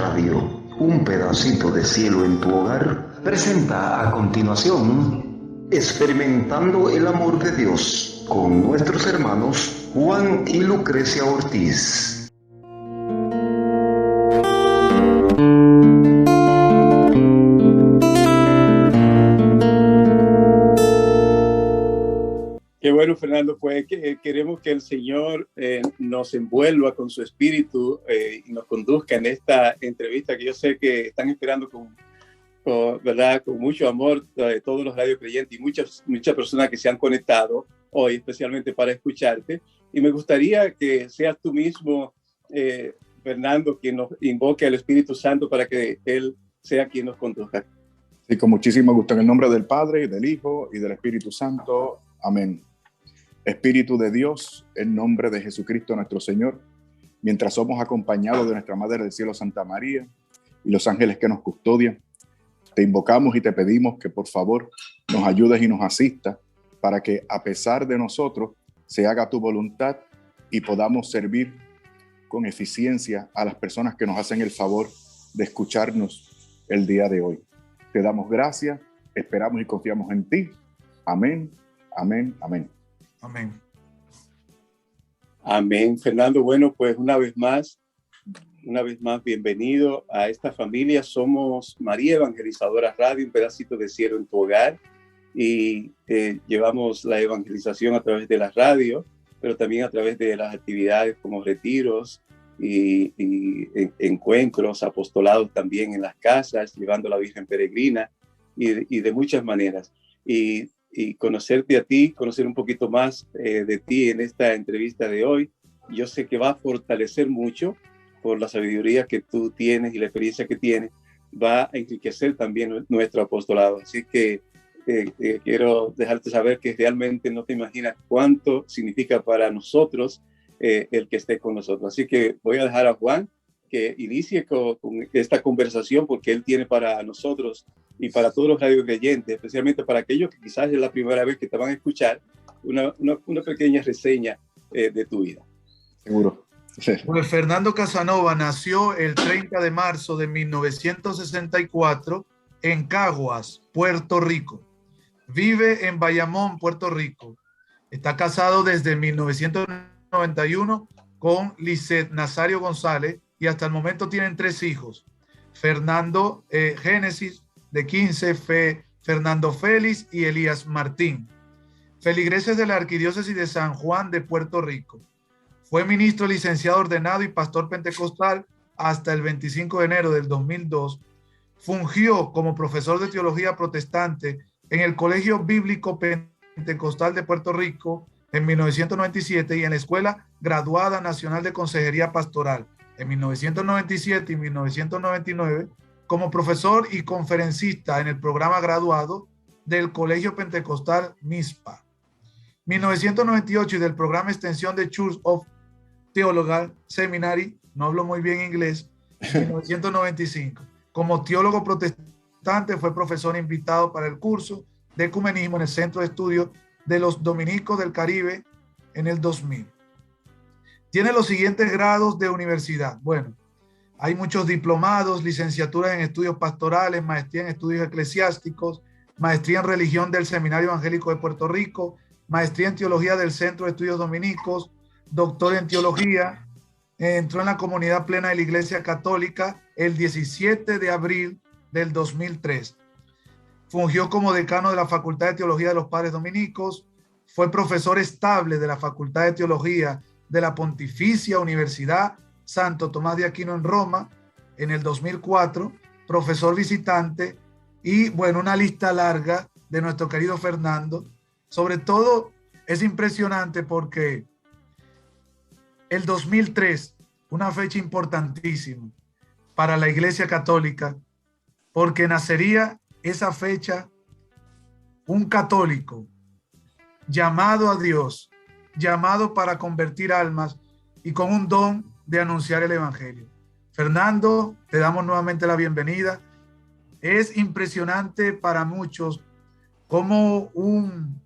Radio, un pedacito de cielo en tu hogar, presenta a continuación Experimentando el amor de Dios con nuestros hermanos Juan y Lucrecia Ortiz. Qué bueno, Fernando, pues queremos que el Señor nos envuelva con su espíritu y nos conduzca en esta entrevista que yo sé que están esperando ¿verdad? Con mucho amor todos los radiocreyentes y muchas personas que se han conectado hoy, especialmente para escucharte. Y me gustaría que seas tú mismo, Fernando, quien nos invoque al Espíritu Santo para que Él sea quien nos conduzca. Sí, con muchísimo gusto. En el nombre del Padre, del Hijo y del Espíritu Santo. Amén. Espíritu de Dios, en nombre de Jesucristo nuestro Señor, mientras somos acompañados de nuestra Madre del Cielo, Santa María, y los ángeles que nos custodian, te invocamos y te pedimos que por favor nos ayudes y nos asistas para que a pesar de nosotros se haga tu voluntad y podamos servir con eficiencia a las personas que nos hacen el favor de escucharnos el día de hoy. Te damos gracias, esperamos y confiamos en ti. Amén, amén, amén. Amén. Amén, Fernando. Bueno, pues una vez más, bienvenido a esta familia. Somos María Evangelizadora Radio, un pedacito de cielo en tu hogar, y llevamos la evangelización a través de la radio, pero también a través de las actividades como retiros y encuentros, apostolados también en las casas, llevando a la Virgen Peregrina y de muchas maneras. Y conocerte a ti, conocer un poquito más de ti en esta entrevista de hoy, yo sé que va a fortalecer mucho por la sabiduría que tú tienes y la experiencia que tienes, va a enriquecer también nuestro apostolado. Así que quiero dejarte saber que realmente no te imaginas cuánto significa para nosotros el que esté con nosotros. Así que voy a dejar a Juan que inicie con esta conversación, porque él tiene para nosotros y para todos los radiocreyentes, especialmente para aquellos que quizás es la primera vez que te van a escuchar, una pequeña reseña de tu vida. Seguro. Sí. Pues Fernando Casanova nació el 30 de marzo de 1964 en Caguas, Puerto Rico. Vive en Bayamón, Puerto Rico. Está casado desde 1991 con Lisset Nazario González y hasta el momento tienen 3 hijos. Fernando Génesis, de 15, Fernando Félix y Elías Martín. Feligreses de la Arquidiócesis de San Juan de Puerto Rico. Fue ministro licenciado ordenado y pastor pentecostal hasta el 25 de enero del 2002. Fungió como profesor de teología protestante en el Colegio Bíblico Pentecostal de Puerto Rico en 1997 y en la Escuela Graduada Nacional de Consejería Pastoral en 1997 y 1999, como profesor y conferencista en el programa graduado del Colegio Pentecostal MISPA. 1998 y del programa extensión de Church of Theological Seminary, no hablo muy bien inglés, 1995. Como teólogo protestante fue profesor invitado para el curso de ecumenismo en el Centro de Estudios de los Dominicos del Caribe en el 2000. Tiene los siguientes grados de universidad. Bueno, hay muchos diplomados, licenciaturas en estudios pastorales, maestría en estudios eclesiásticos, maestría en religión del Seminario Evangélico de Puerto Rico, maestría en teología del Centro de Estudios Dominicos, doctor en teología. Entró en la comunidad plena de la Iglesia Católica el 17 de abril del 2003. Fungió como decano de la Facultad de Teología de los Padres Dominicos. Fue profesor estable de la Facultad de Teología de la Pontificia Universidad Santo Tomás de Aquino en Roma en el 2004. Profesor visitante y, bueno, una lista larga de nuestro querido Fernando. Sobre todo es impresionante porque el 2003, una fecha importantísima para la Iglesia Católica, porque nacería esa fecha un católico llamado a Dios, llamado para convertir almas y con un don de anunciar el Evangelio. Fernando, te damos nuevamente la bienvenida. Es impresionante para muchos cómo un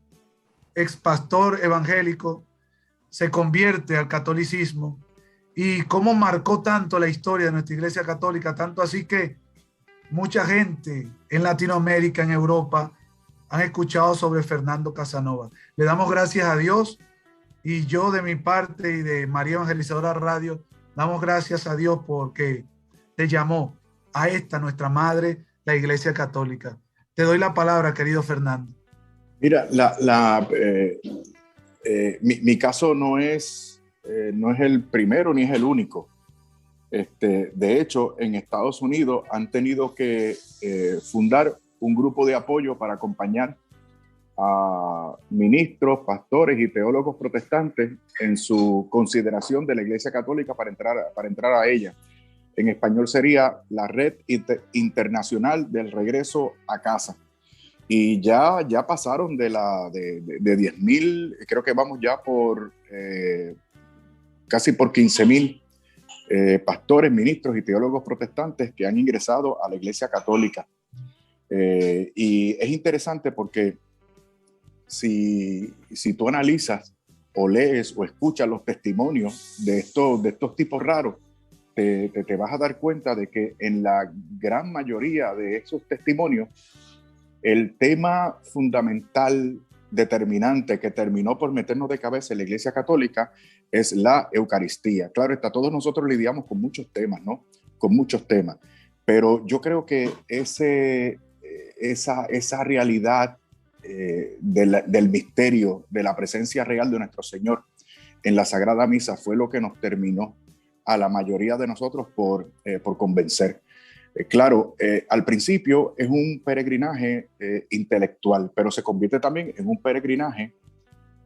ex pastor evangélico se convierte al catolicismo y cómo marcó tanto la historia de nuestra Iglesia Católica, tanto así que mucha gente en Latinoamérica, en Europa, han escuchado sobre Fernando Casanova. Le damos gracias a Dios, y yo de mi parte y de María Evangelizadora Radio, damos gracias a Dios porque te llamó a esta nuestra madre, la Iglesia Católica. Te doy la palabra, querido Fernando. Mira, mi caso no es el primero ni es el único. De hecho, en Estados Unidos han tenido que fundar un grupo de apoyo para acompañar a ministros, pastores y teólogos protestantes en su consideración de la Iglesia Católica para entrar a ella. En español sería la Red Internacional del Regreso a Casa. Y ya pasaron de 10,000, creo que vamos ya por casi por 15,000 pastores, ministros y teólogos protestantes que han ingresado a la Iglesia Católica. Y es interesante porque si tú analizas o lees o escuchas los testimonios de estos tipos raros, te vas a dar cuenta de que en la gran mayoría de esos testimonios, el tema fundamental, determinante, que terminó por meternos de cabeza en la Iglesia Católica es la Eucaristía. Claro está, todos nosotros lidiamos con muchos temas, ¿no? Con muchos temas. Pero yo creo que esa realidad del misterio, de la presencia real de nuestro Señor en la Sagrada Misa fue lo que nos terminó a la mayoría de nosotros por convencer. Claro, al principio es un peregrinaje intelectual, pero se convierte también en un peregrinaje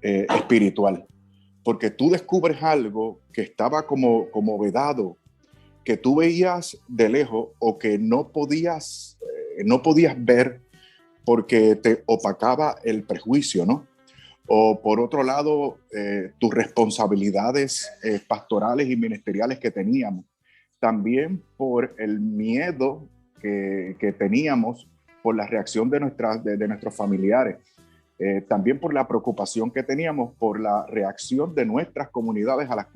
espiritual, porque tú descubres algo que estaba como vedado, que tú veías de lejos o que no podías ver porque te opacaba el prejuicio, ¿no? O por otro lado, tus responsabilidades pastorales y ministeriales que teníamos. También por el miedo que teníamos por la reacción de nuestros familiares. También por la preocupación que teníamos por la reacción de nuestras comunidades a las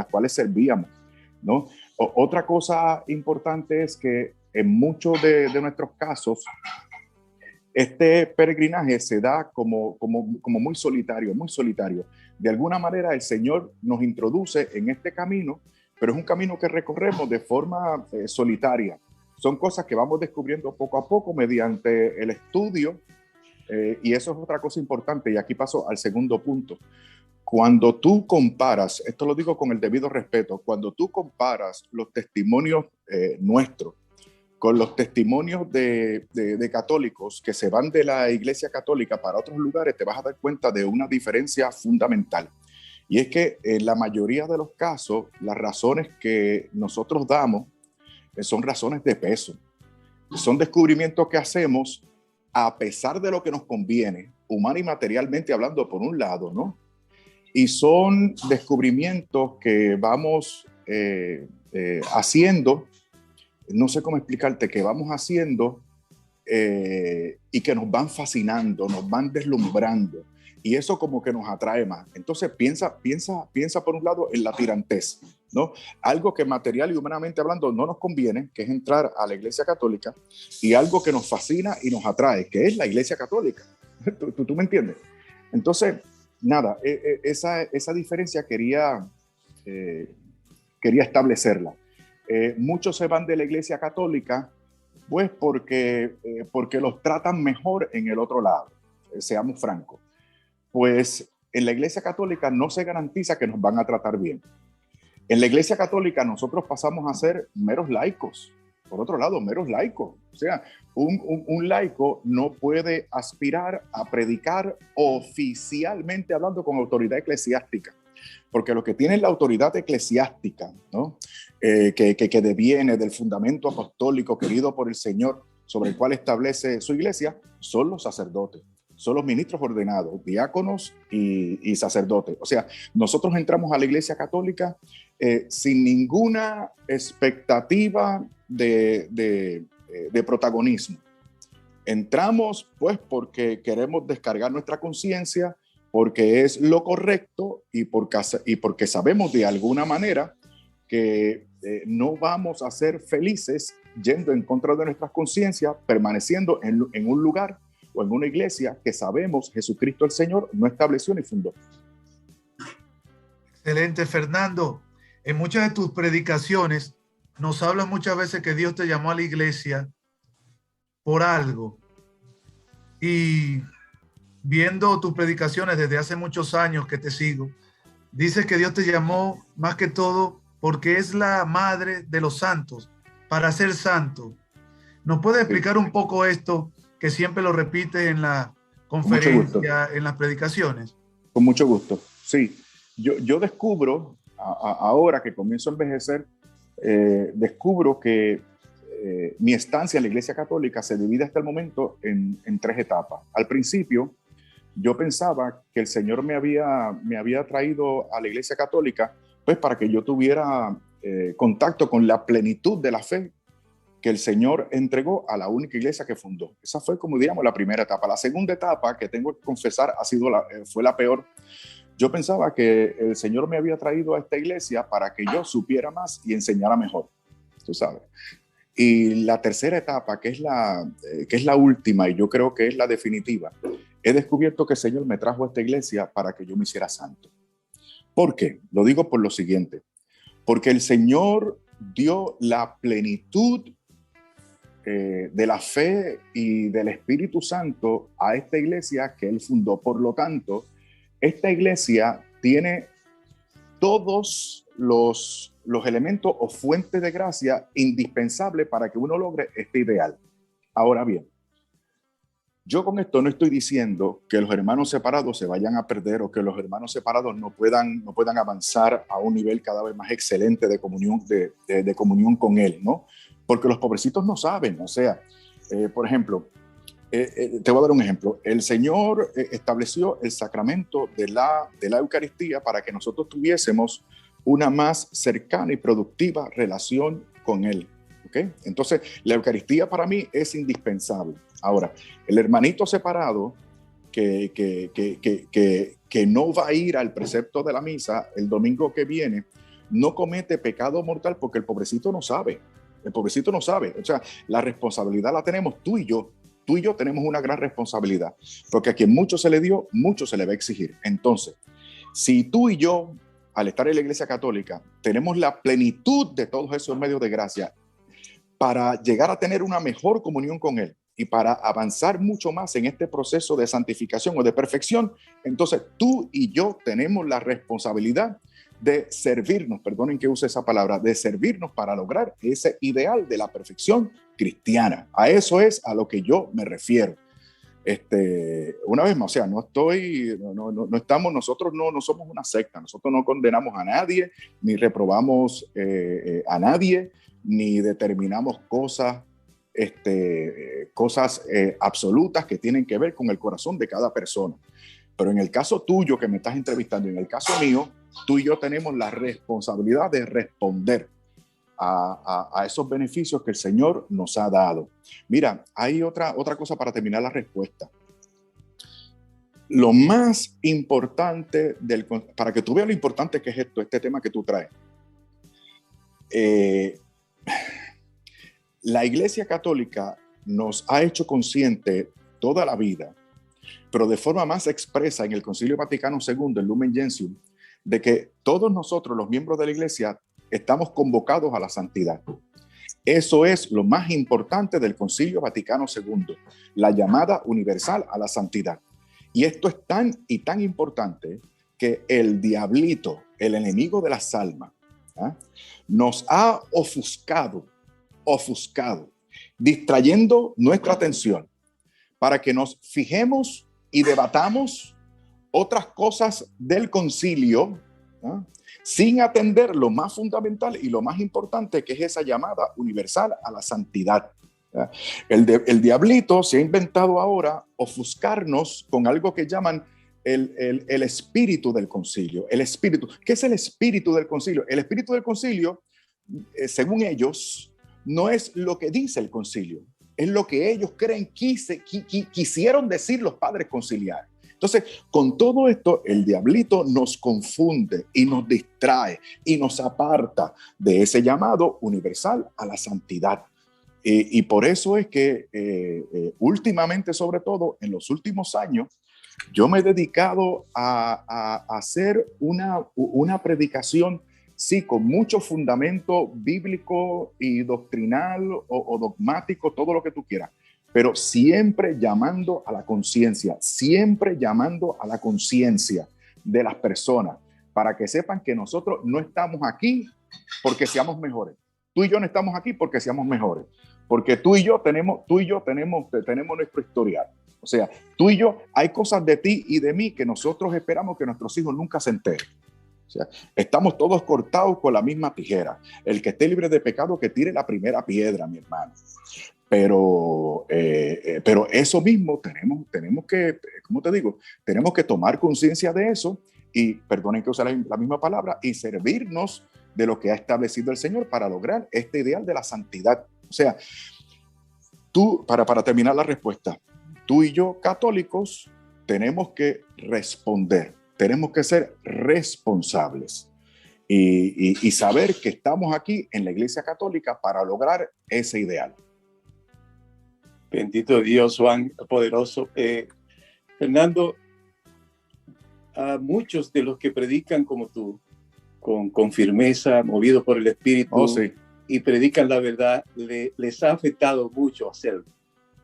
cuales servíamos, ¿no? Otra cosa importante es que en muchos de nuestros casos, este peregrinaje se da como muy solitario, muy solitario. De alguna manera el Señor nos introduce en este camino, pero es un camino que recorremos de forma solitaria. Son cosas que vamos descubriendo poco a poco mediante el estudio, y eso es otra cosa importante, y aquí paso al segundo punto. Cuando tú comparas, esto lo digo con el debido respeto, cuando tú comparas los testimonios nuestros con los testimonios de católicos que se van de la Iglesia Católica para otros lugares, te vas a dar cuenta de una diferencia fundamental. Y es que en la mayoría de los casos, las razones que nosotros damos son razones de peso. Son descubrimientos que hacemos a pesar de lo que nos conviene, humana y materialmente hablando, por un lado, ¿no? Y son descubrimientos que vamos haciendo, no sé cómo explicarte, que vamos haciendo y que nos van fascinando, nos van deslumbrando. Y eso como que nos atrae más. Entonces piensa por un lado en la tirantez, ¿no? Algo que material y humanamente hablando no nos conviene, que es entrar a la Iglesia Católica, y algo que nos fascina y nos atrae, que es la Iglesia Católica. ¿Tú me entiendes? Entonces, nada, esa diferencia quería establecerla. Muchos se van de la Iglesia Católica pues porque los tratan mejor en el otro lado, seamos francos. Pues en la Iglesia Católica no se garantiza que nos van a tratar bien. En la Iglesia Católica nosotros pasamos a ser meros laicos. Por otro lado, meros laicos. O sea, un laico no puede aspirar a predicar oficialmente hablando con autoridad eclesiástica. Porque lo que tiene la autoridad eclesiástica, ¿no? que deviene del fundamento apostólico querido por el Señor, sobre el cual establece su iglesia, son los sacerdotes, son los ministros ordenados, diáconos y sacerdotes. O sea, nosotros entramos a la Iglesia Católica sin ninguna expectativa de protagonismo. Entramos pues porque queremos descargar nuestra conciencia, porque es lo correcto y porque sabemos de alguna manera que no vamos a ser felices yendo en contra de nuestras conciencias, permaneciendo en un lugar o en una iglesia que sabemos Jesucristo el Señor no estableció ni fundó. Excelente, Fernando. En muchas de tus predicaciones nos hablas muchas veces que Dios te llamó a la iglesia por algo. Y viendo tus predicaciones desde hace muchos años que te sigo, dices que Dios te llamó más que todo porque es la madre de los santos, para ser santo. ¿Nos puedes explicar un poco esto que siempre lo repites en la conferencia, en las predicaciones? Con mucho gusto. Sí, yo descubro, ahora que comienzo a envejecer, descubro que mi estancia en la Iglesia Católica se divide hasta el momento en 3 etapas. Al principio, yo pensaba que el Señor me había traído a la Iglesia Católica pues para que yo tuviera contacto con la plenitud de la fe que el Señor entregó a la única iglesia que fundó. Esa fue, como diríamos, la primera etapa. La segunda etapa, que tengo que confesar, fue la peor. Yo pensaba que el Señor me había traído a esta iglesia para que yo supiera más y enseñara mejor, tú sabes. Y la tercera etapa, que es la última y yo creo que es la definitiva, he descubierto que el Señor me trajo a esta iglesia para que yo me hiciera santo. ¿Por qué? Lo digo por lo siguiente. Porque el Señor dio la plenitud de la fe y del Espíritu Santo a esta iglesia que Él fundó. Por lo tanto, esta iglesia tiene todos los elementos o fuentes de gracia indispensables para que uno logre este ideal. Ahora bien, yo con esto no estoy diciendo que los hermanos separados se vayan a perder o que los hermanos separados no puedan avanzar a un nivel cada vez más excelente de comunión, de comunión con Él, ¿no? Porque los pobrecitos no saben. O sea, por ejemplo, te voy a dar un ejemplo. El Señor estableció el sacramento de la Eucaristía para que nosotros tuviésemos una más cercana y productiva relación con Él. ¿Okay? Entonces, la Eucaristía para mí es indispensable. Ahora, el hermanito separado que no va a ir al precepto de la misa el domingo que viene, no comete pecado mortal porque el pobrecito no sabe. El pobrecito no sabe. O sea, la responsabilidad la tenemos tú y yo. Tú y yo tenemos una gran responsabilidad, porque a quien mucho se le dio, mucho se le va a exigir. Entonces, si tú y yo, al estar en la Iglesia Católica, tenemos la plenitud de todos esos medios de gracia para llegar a tener una mejor comunión con Él y para avanzar mucho más en este proceso de santificación o de perfección, entonces tú y yo tenemos la responsabilidad de servirnos, perdonen que use esa palabra, de servirnos para lograr ese ideal de la perfección cristiana. A eso es a lo que yo me refiero. Una vez más, o sea, no estamos, nosotros no somos una secta, nosotros no condenamos a nadie, ni reprobamos a nadie, ni determinamos cosas absolutas que tienen que ver con el corazón de cada persona. Pero en el caso tuyo que me estás entrevistando, en el caso mío, tú y yo tenemos la responsabilidad de responder a esos beneficios que el Señor nos ha dado. Mira, hay otra cosa para terminar la respuesta. Lo más importante, para que tú veas lo importante que es este tema que tú traes. La Iglesia Católica nos ha hecho consciente toda la vida, pero de forma más expresa en el Concilio Vaticano II, el Lumen Gentium, de que todos nosotros, los miembros de la Iglesia, estamos convocados a la santidad. Eso es lo más importante del Concilio Vaticano II, la llamada universal a la santidad. Y esto es tan y tan importante que el diablito, el enemigo de las almas, nos ha ofuscado, distrayendo nuestra atención para que nos fijemos y debatamos otras cosas del concilio, sin atender lo más fundamental y lo más importante, que es esa llamada universal a la santidad. El diablito se ha inventado ahora ofuscarnos con algo que llaman el espíritu del concilio. El espíritu. ¿Qué es el espíritu del concilio? El espíritu del concilio, según ellos, no es lo que dice el concilio, es lo que ellos creen quisieron decir los padres conciliares. Entonces, con todo esto, el diablito nos confunde y nos distrae y nos aparta de ese llamado universal a la santidad. Y por eso es que últimamente, sobre todo en los últimos años, yo me he dedicado a hacer una predicación, sí, con mucho fundamento bíblico y doctrinal o dogmático, todo lo que tú quieras, pero siempre llamando a la conciencia, siempre llamando a la conciencia de las personas, para que sepan que nosotros no estamos aquí porque seamos mejores. Tú y yo no estamos aquí porque seamos mejores, porque tú y yo tenemos nuestro historial. O sea, tú y yo, hay cosas de ti y de mí que nosotros esperamos que nuestros hijos nunca se enteren. O sea, estamos todos cortados con la misma tijera. El que esté libre de pecado, que tire la primera piedra, mi hermano. Pero eso mismo tenemos que, ¿cómo te digo? Tenemos que tomar conciencia de eso y, perdonen que use la misma palabra, y servirnos de lo que ha establecido el Señor para lograr este ideal de la santidad. O sea, tú, para terminar la respuesta, tú y yo, católicos, tenemos que responder, tenemos que ser responsables y saber que estamos aquí en la Iglesia Católica para lograr ese ideal. Bendito Dios, Juan, poderoso. Fernando, a muchos de los que predican como tú, con firmeza, movidos por el Espíritu, sí, y predican la verdad, les ha afectado mucho hacerlo.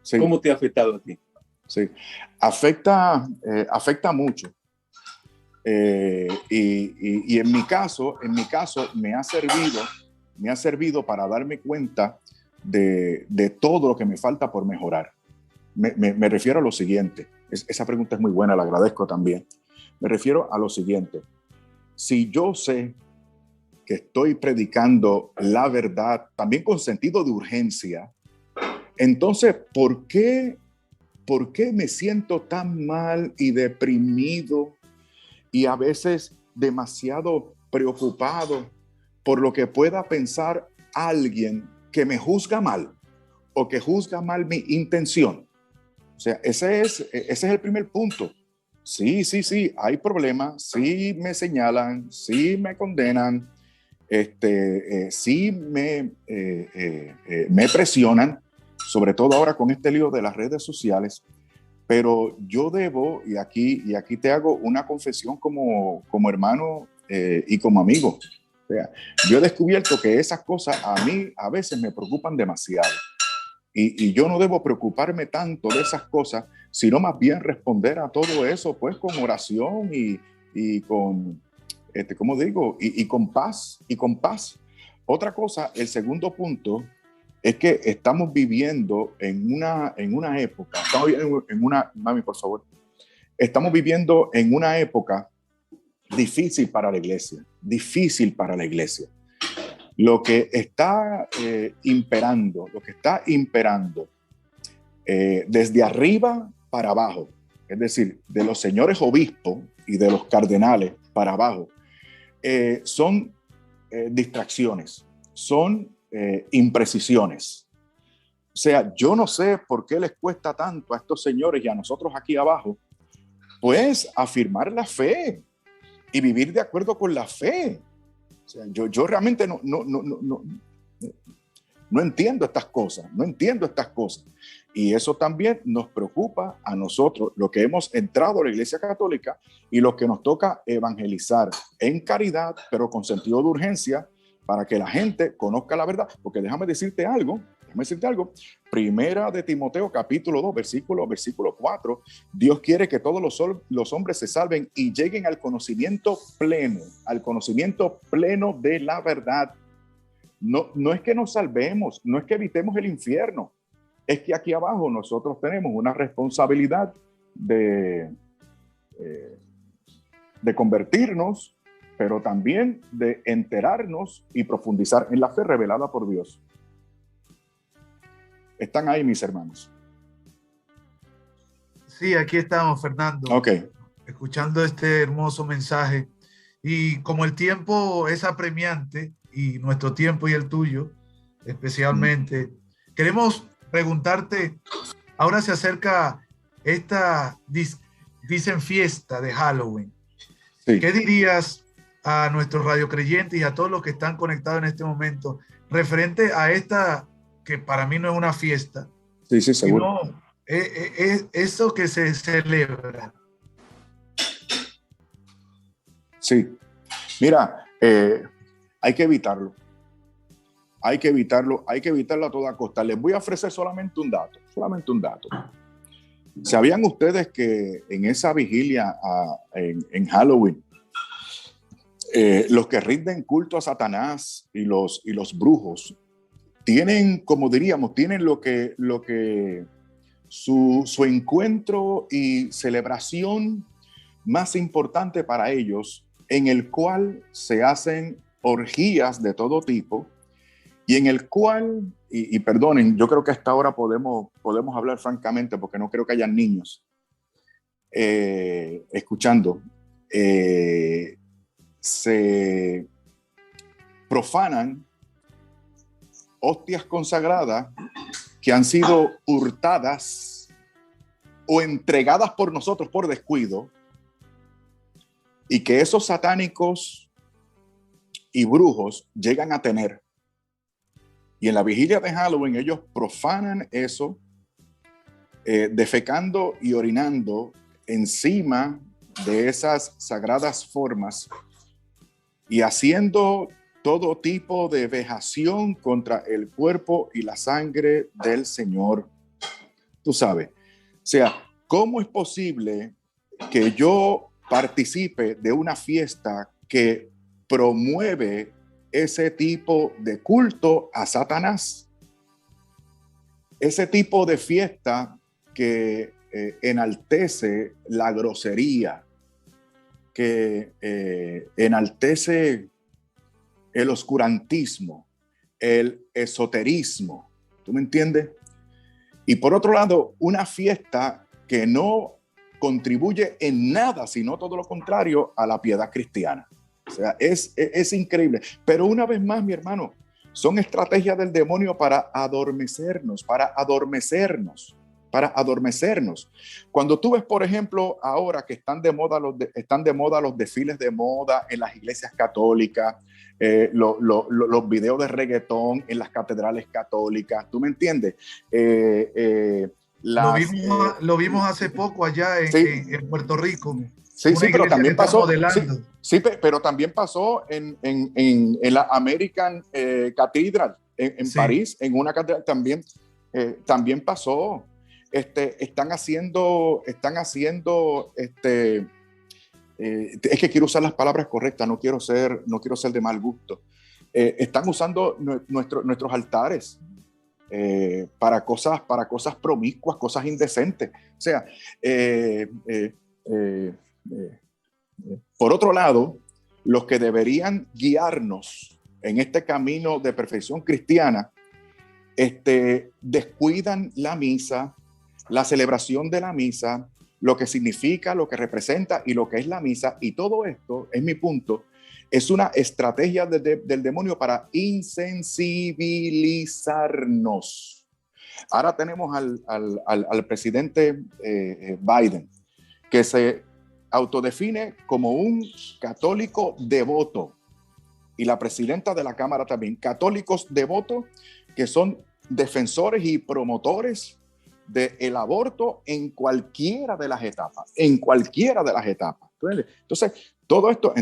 sí. ¿Cómo te ha afectado a ti? Sí, afecta mucho. Y en mi caso me ha servido para darme cuenta de todo lo que me falta por mejorar. Me refiero a lo siguiente. Esa pregunta es muy buena, la agradezco también. Me refiero a lo siguiente. Si yo sé que estoy predicando la verdad, también con sentido de urgencia, entonces, ¿por qué me siento tan mal y deprimido y a veces demasiado preocupado por lo que pueda pensar alguien que me juzga mal o que juzga mal mi intención? O sea, ese es el primer punto. Sí, hay problemas, sí me señalan, sí me condenan, sí me presionan, sobre todo ahora con este lío de las redes sociales, pero yo debo, y aquí te hago una confesión como hermano y como amigo. O sea, yo he descubierto que esas cosas a mí a veces me preocupan demasiado. Y yo no debo preocuparme tanto de esas cosas, sino más bien responder a todo eso, pues con oración y con, ¿cómo digo? Y con paz, Otra cosa, el segundo punto, es que estamos viviendo en una época, mami, por favor, estamos viviendo en una época difícil para la iglesia. Lo que está imperando desde arriba para abajo, es decir, de los señores obispos y de los cardenales para abajo, son distracciones, son imprecisiones. O sea, yo no sé por qué les cuesta tanto a estos señores y a nosotros aquí abajo, pues afirmar la fe y vivir de acuerdo con la fe. O sea, yo realmente no entiendo estas cosas, Y eso también nos preocupa a nosotros, lo que hemos entrado a la Iglesia Católica y lo que nos toca evangelizar en caridad, pero con sentido de urgencia, para que la gente conozca la verdad. Porque déjame decirte algo. Primera de Timoteo, capítulo 2, versículo 4. Dios quiere que todos los hombres se salven y lleguen al conocimiento pleno de la verdad. No es que nos salvemos, no es que evitemos el infierno. Es que aquí abajo nosotros tenemos una responsabilidad de convertirnos, pero también de enterarnos y profundizar en la fe revelada por Dios. ¿Están ahí, mis hermanos? Sí, aquí estamos, Fernando. Ok. Escuchando este hermoso mensaje. Y como el tiempo es apremiante, y nuestro tiempo y el tuyo, especialmente, queremos preguntarte, ahora se acerca dicen fiesta de Halloween. Sí. ¿Qué dirías a nuestros radiocreyentes y a todos los que están conectados en este momento referente a esta, que para mí no es una fiesta, Sí, seguro. sino es eso que se celebra? Sí. Mira, hay que evitarlo. Hay que evitarlo a toda costa. Les voy a ofrecer solamente un dato. ¿Sabían ustedes que en esa vigilia en Halloween, los que rinden culto a Satanás y los brujos tienen, como diríamos, tienen lo que su encuentro y celebración más importante para ellos, en el cual se hacen orgías de todo tipo y en el cual, y perdonen, yo creo que hasta ahora podemos hablar francamente porque no creo que hayan niños escuchando, se profanan hostias consagradas que han sido hurtadas o entregadas por nosotros por descuido, y que esos satánicos y brujos llegan a tener. Y en la vigilia de Halloween ellos profanan eso, defecando y orinando encima de esas sagradas formas y haciendo todo tipo de vejación contra el cuerpo y la sangre del Señor. Tú sabes, o sea, ¿cómo es posible que yo participe de una fiesta que promueve ese tipo de culto a Satanás? Ese tipo de fiesta que enaltece la grosería, que enaltece el oscurantismo, el esoterismo. ¿Tú me entiendes? Y por otro lado, una fiesta que no contribuye en nada, sino todo lo contrario, a la piedad cristiana. O sea, es increíble. Pero una vez más, mi hermano, son estrategias del demonio para adormecernos. Cuando tú ves, por ejemplo, ahora que están de moda los desfiles de moda en las iglesias católicas, los videos de reggaetón en las catedrales católicas, ¿tú me entiendes? Lo vimos hace poco allá en Puerto Rico. Sí, pero también pasó. Sí, pero también pasó en la American Cathedral en París, en una catedral también pasó. Están haciendo, es que quiero usar las palabras correctas, no quiero ser de mal gusto. Están usando nuestros altares para cosas promiscuas, cosas indecentes. O sea, por otro lado, los que deberían guiarnos en este camino de perfección cristiana, descuidan la misa, la celebración de la misa, lo que significa, lo que representa y lo que es la misa. Y todo esto, es mi punto, es una estrategia del demonio para insensibilizarnos. Ahora tenemos al presidente Biden, que se autodefine como un católico devoto, y la presidenta de la Cámara también, católicos devotos que son defensores y promotores del aborto en cualquiera de las etapas, Entonces, todo esto,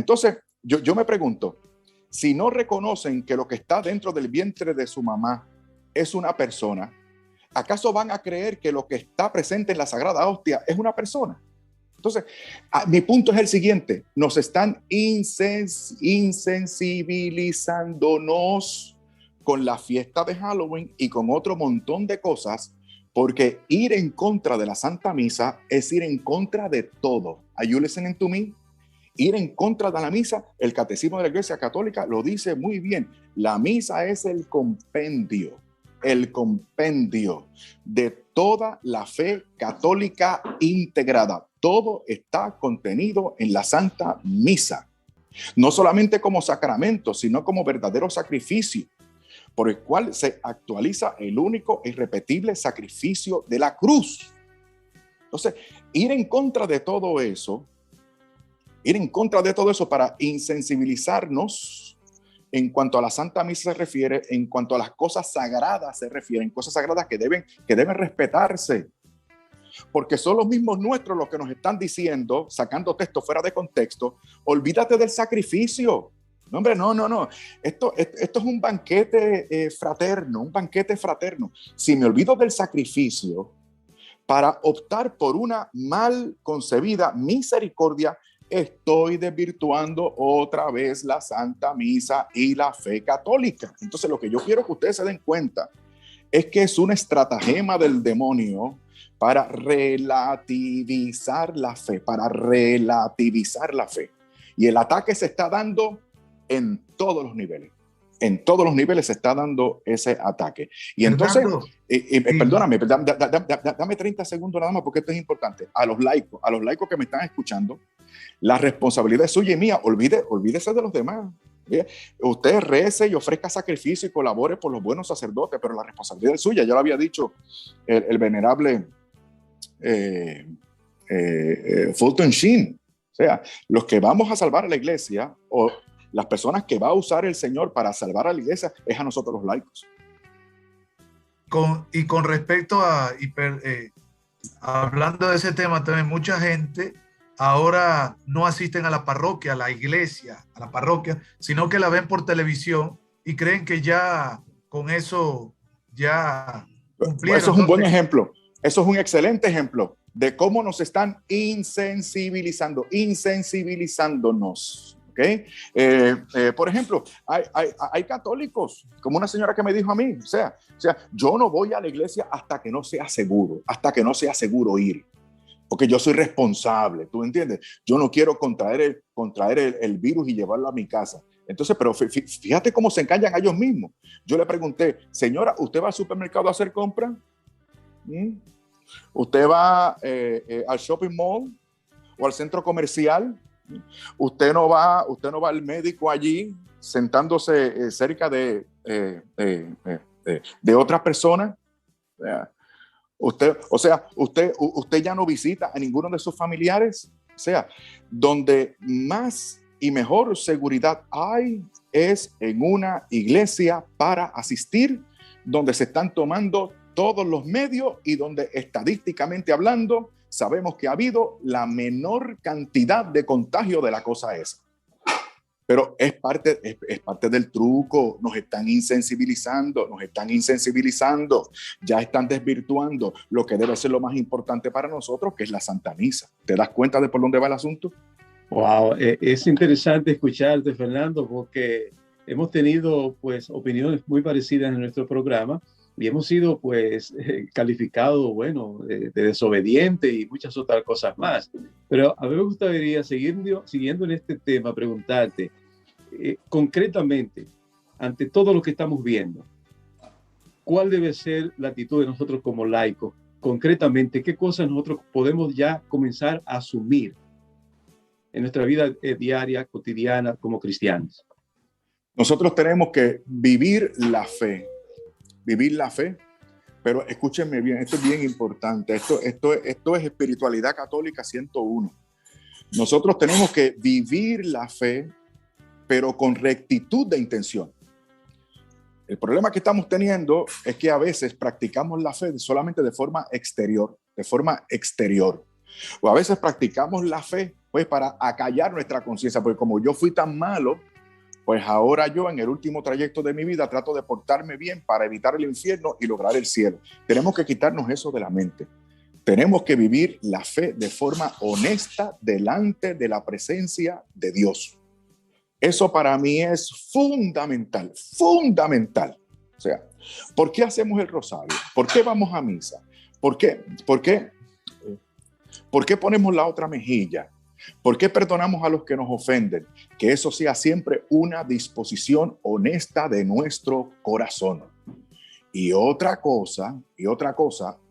yo me pregunto, si no reconocen que lo que está dentro del vientre de su mamá es una persona, ¿acaso van a creer que lo que está presente en la Sagrada Hostia es una persona? Entonces, mi punto es el siguiente: nos están insensibilizándonos con la fiesta de Halloween y con otro montón de cosas, porque ir en contra de la Santa Misa es ir en contra de todo. Are you listening to me? Ir en contra de la misa, el Catecismo de la Iglesia Católica lo dice muy bien. La misa es el compendio de toda la fe católica integrada. Todo está contenido en la Santa Misa, no solamente como sacramento, sino como verdadero sacrificio, por el cual se actualiza el único e irrepetible sacrificio de la cruz. Entonces, ir en contra de todo eso para insensibilizarnos en cuanto a la Santa Misa se refiere, en cuanto a las cosas sagradas se refieren, cosas sagradas que deben respetarse. Porque son los mismos nuestros los que nos están diciendo, sacando texto fuera de contexto, olvídate del sacrificio. No, hombre, no. Esto es un banquete fraterno, un banquete fraterno. Si me olvido del sacrificio para optar por una mal concebida misericordia, estoy desvirtuando otra vez la Santa Misa y la fe católica. Entonces, lo que yo quiero que ustedes se den cuenta es que es un estratagema del demonio para relativizar la fe, Y el ataque se está dando en todos los niveles. En todos los niveles se está dando ese ataque. Y entonces, perdóname, dame 30 segundos nada más porque esto es importante. A los laicos que me están escuchando, la responsabilidad es suya y mía. Olvídese de los demás. Usted rece y ofrezca sacrificio y colabore por los buenos sacerdotes, pero la responsabilidad es suya. Ya lo había dicho el venerable Fulton Sheen. O sea, los que vamos a salvar a la iglesia o las personas que va a usar el Señor para salvar a la iglesia es a nosotros los laicos. Con respecto a, hablando de ese tema también, mucha gente ahora no asisten a la parroquia, a la iglesia, a la parroquia, sino que la ven por televisión y creen que ya con eso ya cumplieron. Eso es un buen ejemplo. Eso es un excelente ejemplo de cómo nos están insensibilizándonos. ¿Okay? Por ejemplo, hay católicos, como una señora que me dijo a mí, o sea, yo no voy a la iglesia hasta que no sea seguro ir, porque yo soy responsable, ¿tú entiendes? Yo no quiero contraer el virus y llevarlo a mi casa. Entonces, pero fíjate cómo se engañan a ellos mismos. Yo le pregunté, señora, ¿usted va al supermercado a hacer compras? ¿Usted va al shopping mall o al centro comercial? Usted no va al médico allí sentándose cerca de otras personas. Usted ya no visita a ninguno de sus familiares. O sea, donde más y mejor seguridad hay es en una iglesia para asistir, donde se están tomando todos los medios y donde estadísticamente hablando sabemos que ha habido la menor cantidad de contagio de la cosa esa. Pero es parte del truco. Nos están insensibilizando, ya están desvirtuando lo que debe ser lo más importante para nosotros, que es la Santa Misa. ¿Te das cuenta de por dónde va el asunto? Wow, es interesante escucharte, Fernando, porque hemos tenido pues opiniones muy parecidas en nuestro programa. Y hemos sido, pues, calificados, bueno, de desobediente y muchas otras cosas más. Pero a mí me gustaría, siguiendo en este tema, preguntarte, concretamente, ante todo lo que estamos viendo, ¿cuál debe ser la actitud de nosotros como laicos? Concretamente, ¿qué cosas nosotros podemos ya comenzar a asumir en nuestra vida diaria, cotidiana, como cristianos? Nosotros tenemos que vivir la fe, pero escúchenme bien, esto es bien importante, esto es espiritualidad católica 101. Nosotros tenemos que vivir la fe, pero con rectitud de intención. El problema que estamos teniendo es que a veces practicamos la fe solamente de forma exterior, o a veces practicamos la fe pues para acallar nuestra conciencia, porque como yo fui tan malo, pues ahora yo en el último trayecto de mi vida trato de portarme bien para evitar el infierno y lograr el cielo. Tenemos que quitarnos eso de la mente. Tenemos que vivir la fe de forma honesta delante de la presencia de Dios. Eso para mí es fundamental. O sea, ¿por qué hacemos el rosario? ¿Por qué vamos a misa? ¿Por qué ponemos la otra mejilla? ¿Por qué perdonamos a los que nos ofenden? Que eso sea siempre una disposición honesta de nuestro corazón. Y otra cosa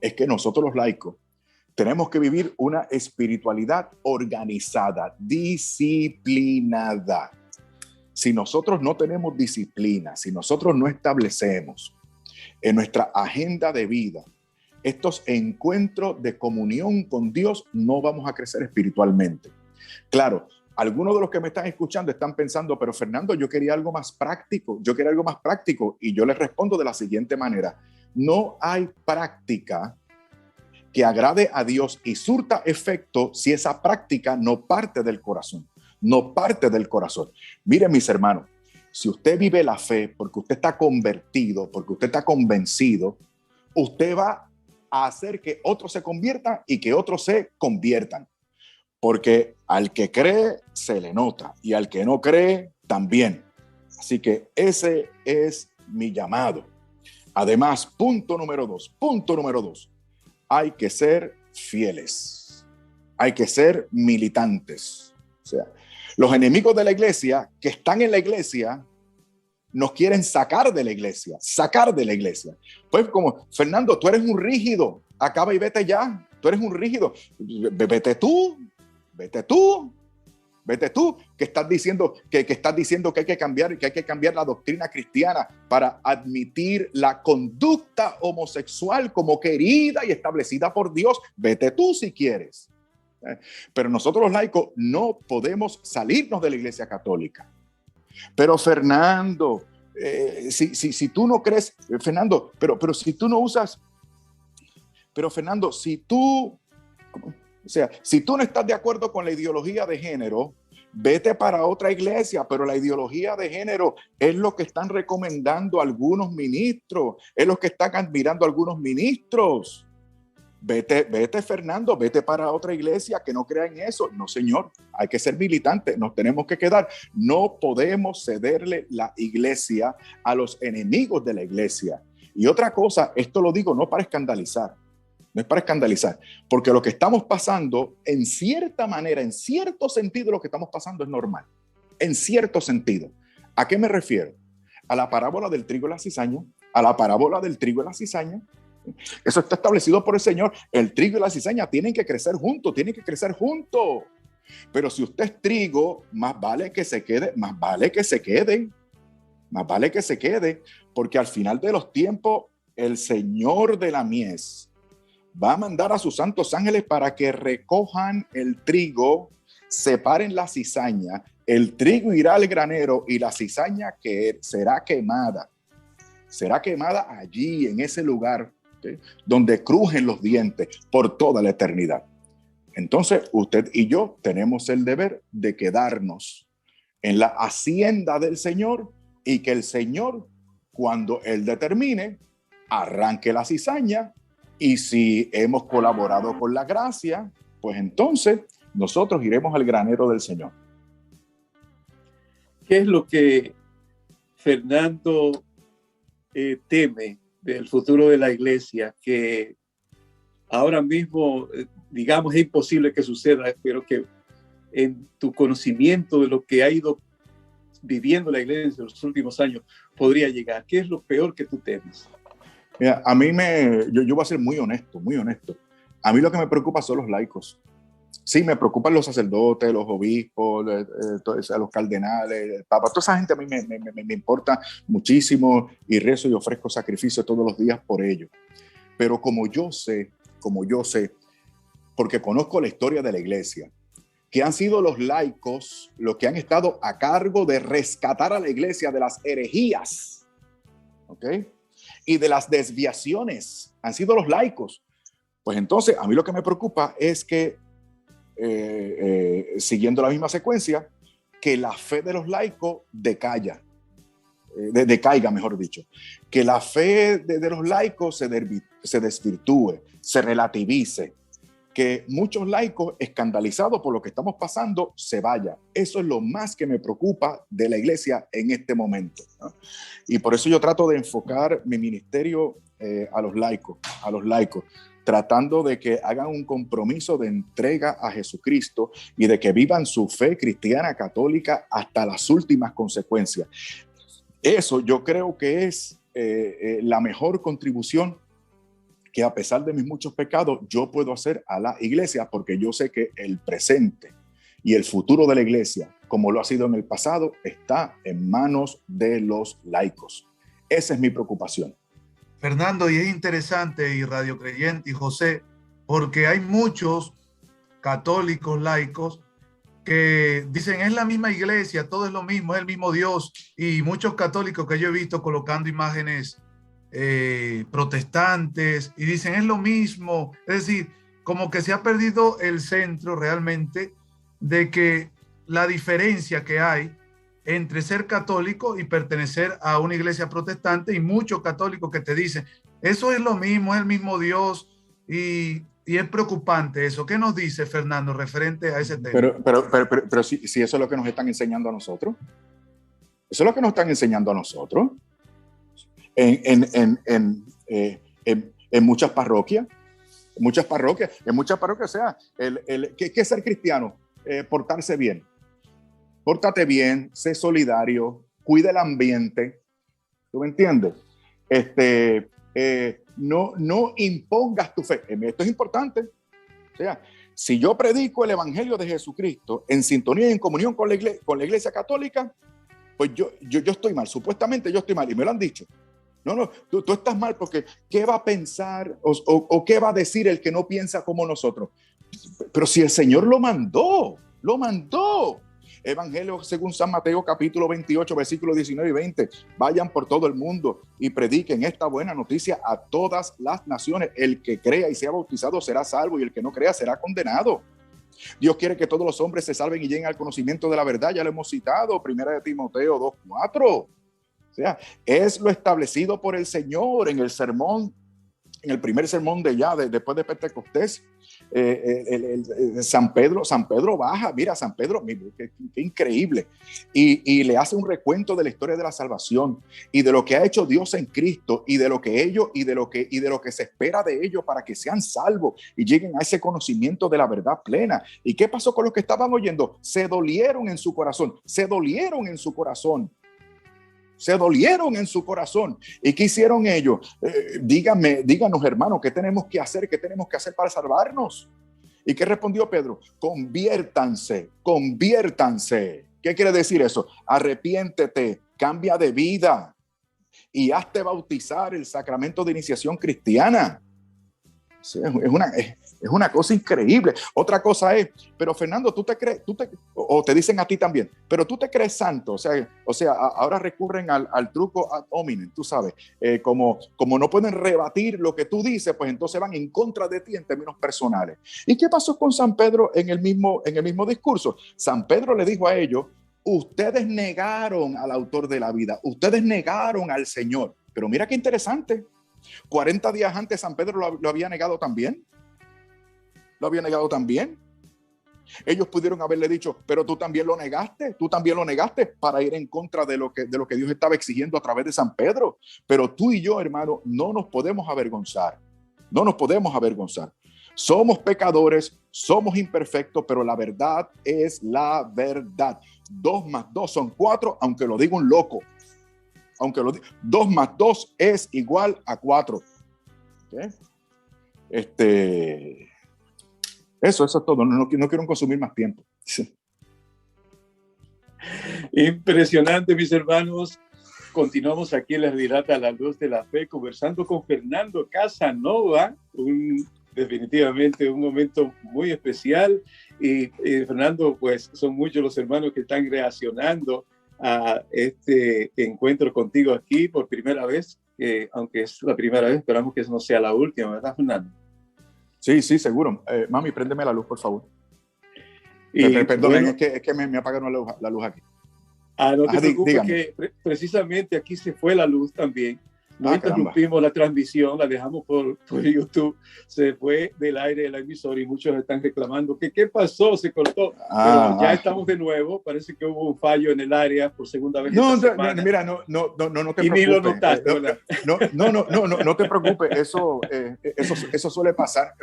es que nosotros los laicos tenemos que vivir una espiritualidad organizada, disciplinada. Si nosotros no tenemos disciplina, si nosotros no establecemos en nuestra agenda de vida estos encuentros de comunión con Dios, no vamos a crecer espiritualmente. Claro, algunos de los que me están escuchando están pensando, pero Fernando, yo quería algo más práctico, y yo les respondo de la siguiente manera: no hay práctica que agrade a Dios y surta efecto si esa práctica no parte del corazón, Miren, mis hermanos, si usted vive la fe porque usted está convertido, porque usted está convencido, usted va a hacer que otros se conviertan y que otros se conviertan. Porque al que cree se le nota y al que no cree también. Así que ese es mi llamado. Además, punto número dos, hay que ser fieles, hay que ser militantes. O sea, los enemigos de la iglesia que están en la iglesia nos quieren sacar de la iglesia. Pues como, Fernando, tú eres un rígido, acaba y vete ya, tú eres un rígido, vete tú, que estás diciendo que hay que cambiar la doctrina cristiana para admitir la conducta homosexual como querida y establecida por Dios. Vete tú si quieres. Pero nosotros los laicos no podemos salirnos de la iglesia católica. Pero Fernando, si tú no crees, Fernando, pero si tú no usas, pero Fernando, si tú no estás de acuerdo con la ideología de género, vete para otra iglesia. Pero la ideología de género es lo que están recomendando algunos ministros, es lo que están admirando algunos ministros. Vete, Fernando, vete para otra iglesia que no crea en eso. No, señor, hay que ser militantes, nos tenemos que quedar. No podemos cederle la iglesia a los enemigos de la iglesia. Y otra cosa, esto lo digo no para escandalizar, porque lo que estamos pasando, en cierta manera, en cierto sentido, lo que estamos pasando es normal. En cierto sentido. ¿A qué me refiero? A la parábola del trigo y la cizaña. Eso está establecido por el Señor. El trigo y la cizaña tienen que crecer juntos. Pero si usted es trigo, más vale que se quede, porque al final de los tiempos, el Señor de la mies va a mandar a sus santos ángeles para que recojan el trigo, separen la cizaña. El trigo irá al granero y la cizaña que será quemada allí, en ese lugar, ¿sí?, donde crujen los dientes por toda la eternidad. Entonces, usted y yo tenemos el deber de quedarnos en la hacienda del Señor y que el Señor, cuando Él determine, arranque la cizaña. Y si hemos colaborado con la gracia, pues entonces nosotros iremos al granero del Señor. ¿Qué es lo que Fernando teme del futuro de la iglesia, que ahora mismo, digamos, es imposible que suceda, pero que en tu conocimiento de lo que ha ido viviendo la iglesia en los últimos años podría llegar? ¿Qué es lo peor que tú temes? Mira, yo voy a ser muy honesto. A mí lo que me preocupa son los laicos. Sí, me preocupan los sacerdotes, los obispos, los cardenales, el papa. Toda esa gente a mí me importa muchísimo y rezo y ofrezco sacrificios todos los días por ellos. Pero como yo sé, porque conozco la historia de la iglesia, que han sido los laicos los que han estado a cargo de rescatar a la iglesia de las herejías, ¿ok?, y de las desviaciones, han sido los laicos. Pues entonces, a mí lo que me preocupa es que, siguiendo la misma secuencia, que la fe de los laicos decaiga, que la fe de los laicos se desvirtúe, se relativice, que muchos laicos, escandalizados por lo que estamos pasando, se vayan. Eso es lo más que me preocupa de la iglesia en este momento, ¿no? Y por eso yo trato de enfocar mi ministerio a los laicos, tratando de que hagan un compromiso de entrega a Jesucristo y de que vivan su fe cristiana católica hasta las últimas consecuencias. Eso yo creo que es la mejor contribución que, a pesar de mis muchos pecados, yo puedo hacer a la iglesia, porque yo sé que el presente y el futuro de la iglesia, como lo ha sido en el pasado, está en manos de los laicos. Esa es mi preocupación. Fernando, y es interesante, y Radio Creyente y José, porque hay muchos católicos laicos que dicen es la misma iglesia, todo es lo mismo, es el mismo Dios, y muchos católicos que yo he visto colocando imágenes protestantes y dicen es lo mismo, es decir, como que se ha perdido el centro realmente de que la diferencia que hay entre ser católico y pertenecer a una iglesia protestante, y muchos católicos que te dicen eso es lo mismo, es el mismo Dios, y es preocupante eso. ¿Qué nos dice Fernando referente a ese tema? Pero si eso es lo que nos están enseñando a nosotros, eso es lo que nos están enseñando a nosotros en muchas parroquias, o sea, ¿qué es ser cristiano? Portarse bien, pórtate bien, sé solidario, cuida el ambiente, ¿tú me entiendes? No impongas tu fe. Esto es importante. O sea, si yo predico el evangelio de Jesucristo en sintonía y en comunión con la iglesia católica, pues yo estoy mal. Supuestamente yo estoy mal y me lo han dicho. No, tú estás mal porque ¿qué va a pensar o qué va a decir el que no piensa como nosotros? Pero si el Señor lo mandó. Evangelio según San Mateo capítulo 28 versículos 19 y 20. Vayan por todo el mundo y prediquen esta buena noticia a todas las naciones. El que crea y sea bautizado será salvo, y el que no crea será condenado. Dios quiere que todos los hombres se salven y lleguen al conocimiento de la verdad. Ya lo hemos citado, 1 Timoteo 2:4. O sea, es lo establecido por el Señor en el sermón, en el primer sermón después de Pentecostés. San Pedro baja, mira, San Pedro, qué increíble, y le hace un recuento de la historia de la salvación y de lo que ha hecho Dios en Cristo y de lo que se espera de ellos para que sean salvos y lleguen a ese conocimiento de la verdad plena. ¿Y qué pasó con los que estaban oyendo? Se dolieron en su corazón. ¿Y qué hicieron ellos? Díganos, hermanos, ¿qué tenemos que hacer? ¿Qué tenemos que hacer para salvarnos? ¿Y qué respondió Pedro? Conviértanse. ¿Qué quiere decir eso? Arrepiéntete, cambia de vida y hazte bautizar, el sacramento de iniciación cristiana. Sí, es una cosa increíble. Otra cosa es, pero Fernando, ¿tú te crees? O te dicen a ti también, pero tú te crees santo. O sea, ahora recurren al truco ad hominem, tú sabes. Como no pueden rebatir lo que tú dices, pues entonces van en contra de ti en términos personales. ¿Y qué pasó con San Pedro en el mismo discurso? San Pedro le dijo a ellos: ustedes negaron al autor de la vida, ustedes negaron al Señor. Pero mira qué interesante. 40 días antes San Pedro lo había negado también. Ellos pudieron haberle dicho, pero tú también lo negaste, para ir en contra de lo que Dios estaba exigiendo a través de San Pedro. Pero tú y yo, hermano, no nos podemos avergonzar. Somos pecadores, somos imperfectos, pero la verdad es la verdad. 2 más 2 son 4, aunque lo diga un loco. 2 más 2 es igual a 4. ¿Okay? Eso es todo. No quiero consumir más tiempo. Impresionante, mis hermanos. Continuamos aquí en La Virata a la Luz de la Fe, conversando con Fernando Casanova. Definitivamente un momento muy especial. Y Fernando, pues son muchos los hermanos que están reaccionando a este encuentro contigo aquí por primera vez, aunque es la primera vez, esperamos que no sea la última, ¿verdad, Fernando? Sí, seguro. Mami, préndeme la luz, por favor. Perdón, bueno, es que me apagaron la luz aquí. No te preocupes, que precisamente aquí se fue la luz también. No interrumpimos la transmisión, la dejamos por YouTube. Se fue del aire la emisora y muchos están reclamando que qué pasó, se cortó. Pero ya estamos de nuevo. Parece que hubo un fallo en el área por segunda vez esta semana. Mira, no te preocupes. Y ni lo notaste, ¿verdad? No te preocupes. Eso suele pasar.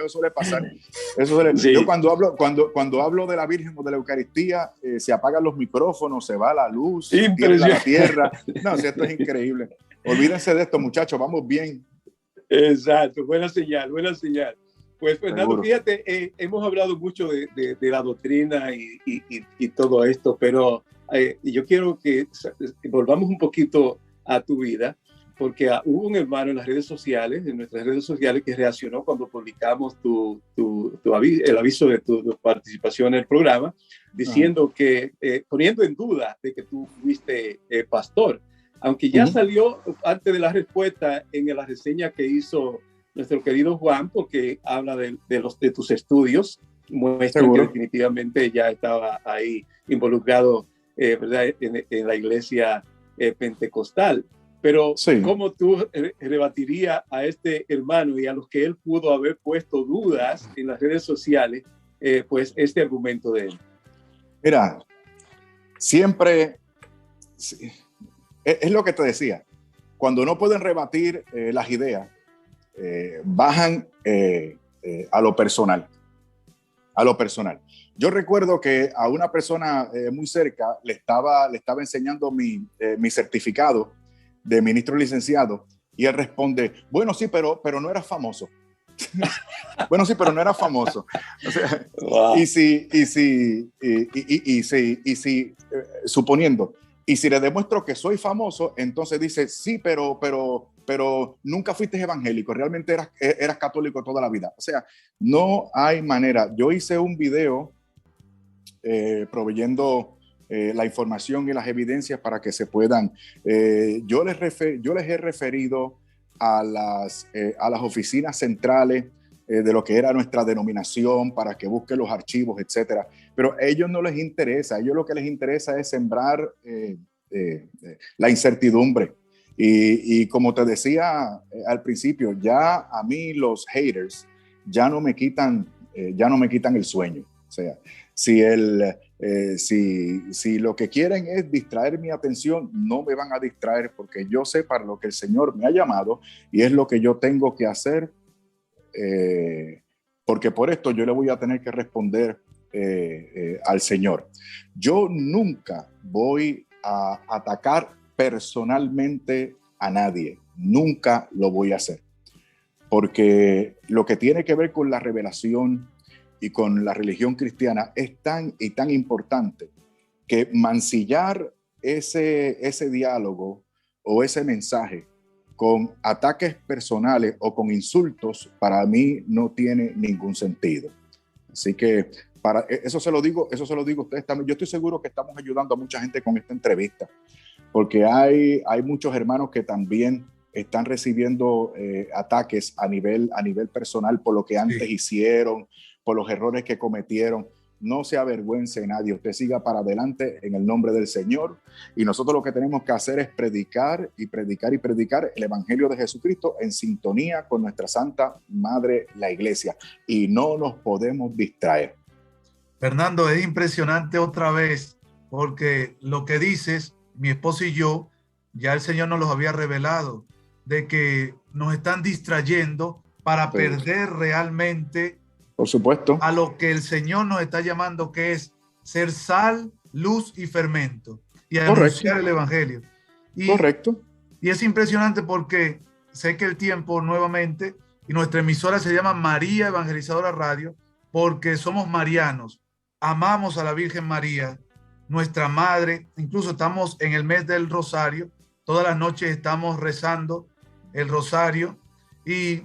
Sí. Yo cuando hablo de la Virgen o de la Eucaristía, se apagan los micrófonos, se va la luz, se tiembla la tierra. No, esto es increíble. Olvídense de esto, muchachos, vamos bien. Exacto, buena señal. Pues Fernando, fíjate, hemos hablado mucho de la doctrina y todo esto, pero yo quiero que volvamos un poquito a tu vida, porque hubo un hermano en las redes sociales, en nuestras redes sociales, que reaccionó cuando publicamos el aviso de tu participación en el programa, diciendo que, poniendo en duda de que tú fuiste pastor, aunque ya salió antes de la respuesta en la reseña que hizo nuestro querido Juan, porque habla de tus estudios, muestra que definitivamente ya estaba ahí involucrado, ¿verdad? En la iglesia pentecostal. Pero ¿cómo tú rebatirías a este hermano y a los que él pudo haber puesto dudas en las redes sociales, pues este argumento de él? Mira, siempre es lo que te decía. Cuando no pueden rebatir las ideas, bajan a lo personal. A lo personal. Yo recuerdo que a una persona muy cerca le estaba enseñando mi certificado de ministro licenciado y él responde, bueno, sí, pero no era famoso. Bueno, sí, pero no era famoso. O sea, wow. Suponiendo, y si le demuestro que soy famoso, entonces dice, sí, pero nunca fuiste evangélico, realmente eras católico toda la vida. O sea, no hay manera. Yo hice un video proveyendo la información y las evidencias para que se puedan. Yo les he referido a las oficinas centrales de lo que era nuestra denominación para que busquen los archivos, etcétera. Pero a ellos no les interesa. A ellos lo que les interesa es sembrar la incertidumbre. Y como te decía al principio, ya a mí los haters ya no me quitan el sueño. O sea, si lo que quieren es distraer mi atención, no me van a distraer porque yo sé para lo que el Señor me ha llamado y es lo que yo tengo que hacer, porque por esto yo le voy a tener que responder al Señor. Yo nunca voy a atacar personalmente a nadie, nunca lo voy a hacer, porque lo que tiene que ver con la revelación y con la religión cristiana es tan y tan importante que mancillar ese diálogo o ese mensaje con ataques personales o con insultos para mí no tiene ningún sentido. Así que eso se lo digo a ustedes también. Yo estoy seguro que estamos ayudando a mucha gente con esta entrevista, porque hay muchos hermanos que también están recibiendo ataques a nivel personal por lo que antes hicieron, por los errores que cometieron. No se avergüence nadie, usted siga para adelante en el nombre del Señor, y nosotros lo que tenemos que hacer es predicar y predicar y predicar el Evangelio de Jesucristo en sintonía con nuestra Santa Madre, la Iglesia, y no nos podemos distraer. Fernando, es impresionante otra vez, porque lo que dices, mi esposa y yo, ya el Señor nos los había revelado, de que nos están distrayendo para perder realmente, por supuesto, a lo que el Señor nos está llamando, que es ser sal, luz y fermento, y anunciar el Evangelio. Correcto. Y es impresionante porque sé que el tiempo nuevamente, y nuestra emisora se llama María Evangelizadora Radio, porque somos marianos, amamos a la Virgen María, nuestra madre. Incluso estamos en el mes del Rosario, todas las noches estamos rezando el Rosario. ¿Y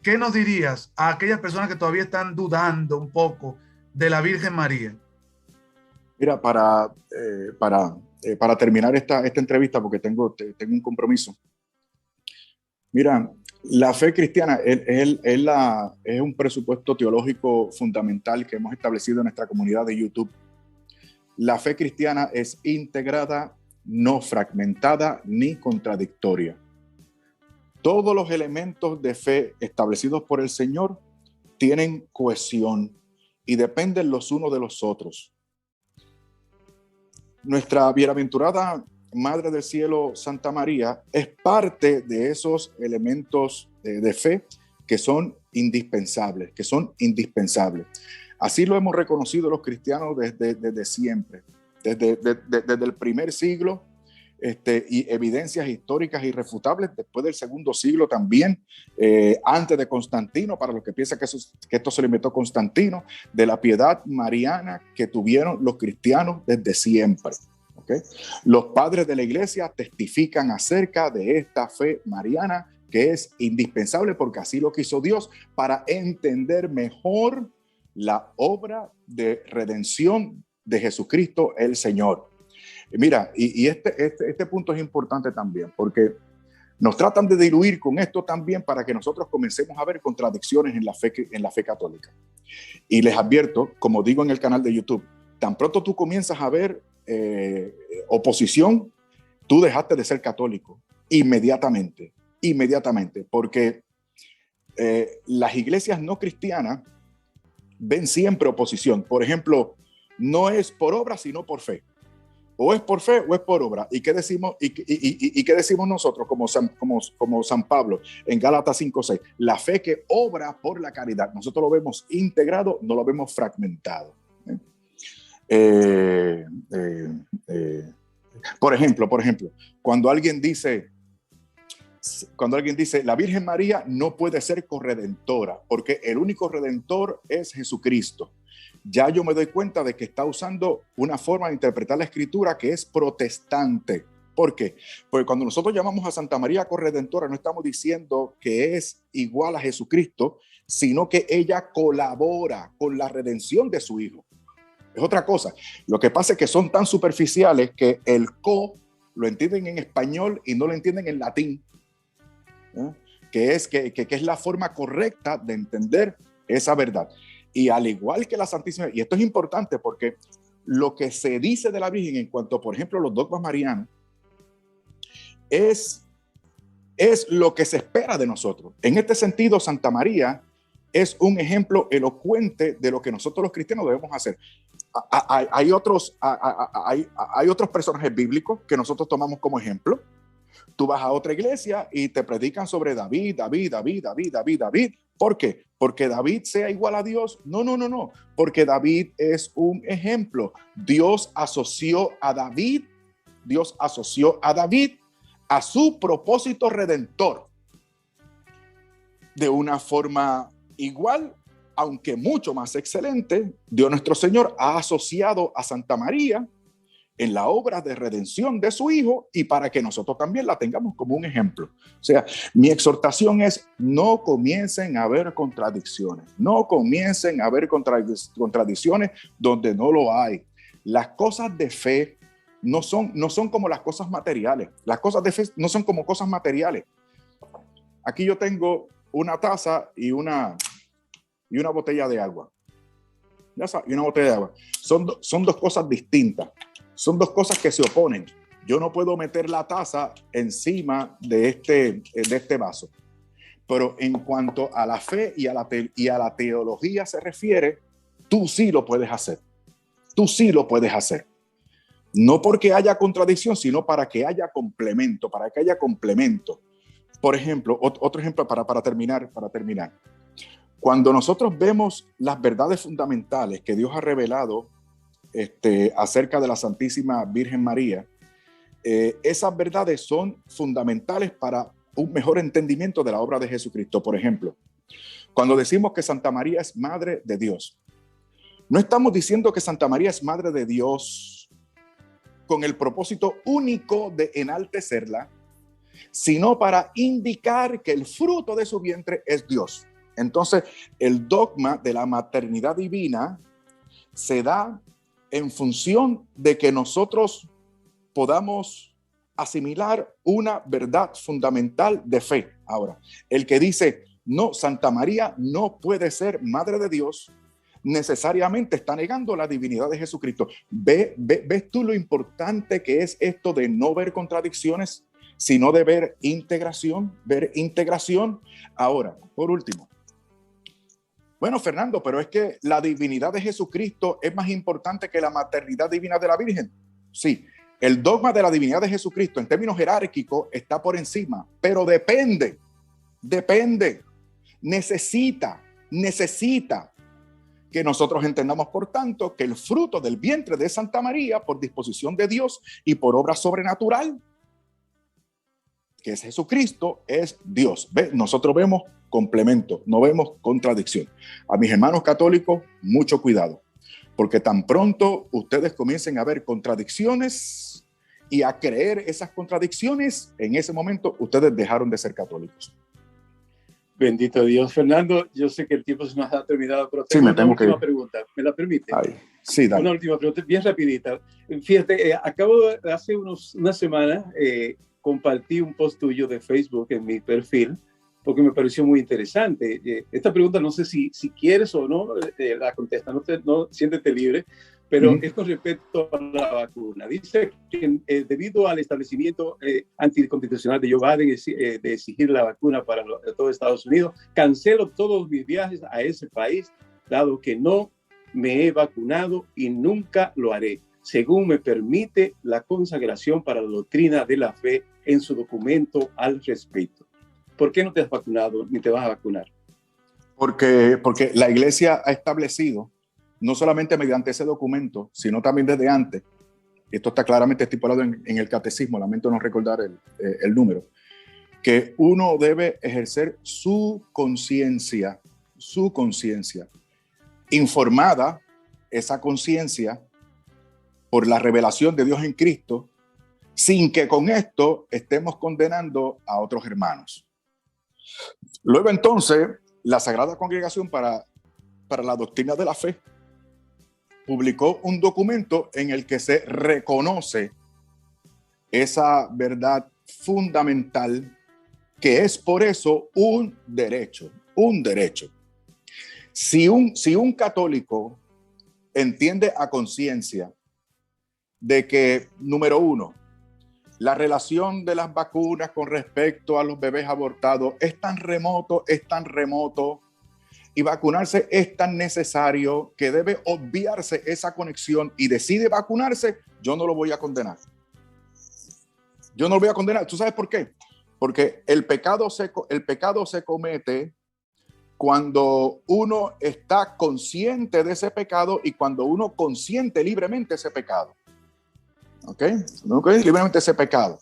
qué nos dirías a aquellas personas que todavía están dudando un poco de la Virgen María? Mira, para terminar esta entrevista, porque tengo un compromiso. Mira, la fe cristiana es un presupuesto teológico fundamental que hemos establecido en nuestra comunidad de YouTube. La fe cristiana es integrada, no fragmentada ni contradictoria. Todos los elementos de fe establecidos por el Señor tienen cohesión y dependen los unos de los otros. Nuestra bienaventurada Madre del Cielo, Santa María, es parte de esos elementos de fe que son indispensables, Así lo hemos reconocido los cristianos desde siempre, desde el primer siglo, y evidencias históricas irrefutables después del segundo siglo también, antes de Constantino, para los que piensan que esto se lo inventó Constantino, de la piedad mariana que tuvieron los cristianos desde siempre. ¿Okay? Los padres de la iglesia testifican acerca de esta fe mariana que es indispensable porque así lo quiso Dios para entender mejor la obra de redención de Jesucristo el Señor. Mira, y este punto es importante también porque nos tratan de diluir con esto también para que nosotros comencemos a ver contradicciones en la fe católica. Y les advierto, como digo en el canal de YouTube, tan pronto tú comienzas a ver oposición, tú dejaste de ser católico inmediatamente, porque las iglesias no cristianas ven siempre oposición. Por ejemplo, no es por obra, sino por fe. O es por fe o es por obra. ¿Y qué decimos, qué decimos nosotros como San Pablo en Gálatas 5:6? La fe que obra por la caridad. Nosotros lo vemos integrado, no lo vemos fragmentado. Por ejemplo, cuando alguien dice, la Virgen María no puede ser corredentora porque el único redentor es Jesucristo. Ya yo me doy cuenta de que está usando una forma de interpretar la escritura que es protestante. ¿Por qué? Porque cuando nosotros llamamos a Santa María corredentora, no estamos diciendo que es igual a Jesucristo, sino que ella colabora con la redención de su Hijo. Es otra cosa. Lo que pasa es que son tan superficiales que el lo entienden en español y no lo entienden en latín. Que es la forma correcta de entender esa verdad. Y al igual que la Santísima, y esto es importante porque lo que se dice de la Virgen en cuanto, por ejemplo, a los dogmas marianos, es lo que se espera de nosotros. En este sentido, Santa María es un ejemplo elocuente de lo que nosotros los cristianos debemos hacer. Hay otros personajes bíblicos que nosotros tomamos como ejemplo. Tú vas a otra iglesia y te predican sobre David. ¿Por qué? ¿Porque David sea igual a Dios? No. Porque David es un ejemplo. Dios asoció a David a su propósito redentor. De una forma igual, aunque mucho más excelente, Dios nuestro Señor ha asociado a Santa María en la obra de redención de su Hijo y para que nosotros también la tengamos como un ejemplo. O sea, mi exhortación es: no comiencen a haber contradicciones, no comiencen a haber contradicciones donde no lo hay. Las cosas de fe no son como las cosas materiales. Las cosas de fe no son como cosas materiales. Aquí yo tengo una taza y una botella de agua. Ya sabes, y una botella de agua. Son dos cosas distintas. Son dos cosas que se oponen. Yo no puedo meter la taza encima de este vaso. Pero en cuanto a la fe y a la teología se refiere, tú sí lo puedes hacer. Tú sí lo puedes hacer. No porque haya contradicción, sino para que haya complemento, Por ejemplo, otro ejemplo para terminar. Cuando nosotros vemos las verdades fundamentales que Dios ha revelado acerca de la Santísima Virgen María, esas verdades son fundamentales para un mejor entendimiento de la obra de Jesucristo. Por ejemplo, cuando decimos que Santa María es Madre de Dios, no estamos diciendo que Santa María es Madre de Dios con el propósito único de enaltecerla, sino para indicar que el fruto de su vientre es Dios. Entonces, el dogma de la maternidad divina se da en función de que nosotros podamos asimilar una verdad fundamental de fe. Ahora, el que dice, no, Santa María no puede ser Madre de Dios, necesariamente está negando la divinidad de Jesucristo. ¿Ves tú lo importante que es esto de no ver contradicciones, sino de ver integración? Ahora, por último, bueno, Fernando, pero es que la divinidad de Jesucristo es más importante que la maternidad divina de la Virgen. Sí, el dogma de la divinidad de Jesucristo en términos jerárquicos está por encima, pero depende, necesita que nosotros entendamos, por tanto, que el fruto del vientre de Santa María, por disposición de Dios y por obra sobrenatural, que es Jesucristo, es Dios. Nosotros vemos complemento, no vemos contradicción. A mis hermanos católicos, mucho cuidado. Porque tan pronto ustedes comiencen a ver contradicciones y a creer esas contradicciones, en ese momento ustedes dejaron de ser católicos. Bendito Dios. Fernando, yo sé que el tiempo se nos ha terminado, pero Sí, tengo me una tengo última que ir. pregunta. ¿Me la permite? Ay, sí, dale. Una última pregunta, bien rapidita. Fíjate, hace una semana compartí un post tuyo de Facebook en mi perfil porque me pareció muy interesante. Esta pregunta no sé si quieres o no la contesta, no siéntete libre, pero es con respecto a la vacuna. Dice que debido al establecimiento anticonstitucional de Joe Biden de exigir la vacuna para todo Estados Unidos, cancelo todos mis viajes a ese país, dado que no me he vacunado y nunca lo haré, según me permite la consagración para la doctrina de la fe en su documento al respecto. ¿Por qué no te has vacunado ni te vas a vacunar? Porque la iglesia ha establecido, no solamente mediante ese documento, sino también desde antes, esto está claramente estipulado en el catecismo, lamento no recordar el número, que uno debe ejercer su conciencia, informada, esa conciencia, por la revelación de Dios en Cristo, sin que con esto estemos condenando a otros hermanos. Luego entonces, la Sagrada Congregación para la Doctrina de la Fe publicó un documento en el que se reconoce esa verdad fundamental que es por eso un derecho. Si un católico entiende a conciencia de que, número uno, la relación de las vacunas con respecto a los bebés abortados es tan remoto, y vacunarse es tan necesario que debe obviarse esa conexión y decide vacunarse, yo no lo voy a condenar. ¿Tú sabes por qué? Porque el pecado se comete cuando uno está consciente de ese pecado y cuando uno consiente libremente ese pecado. ¿Ok? Libremente ese pecado.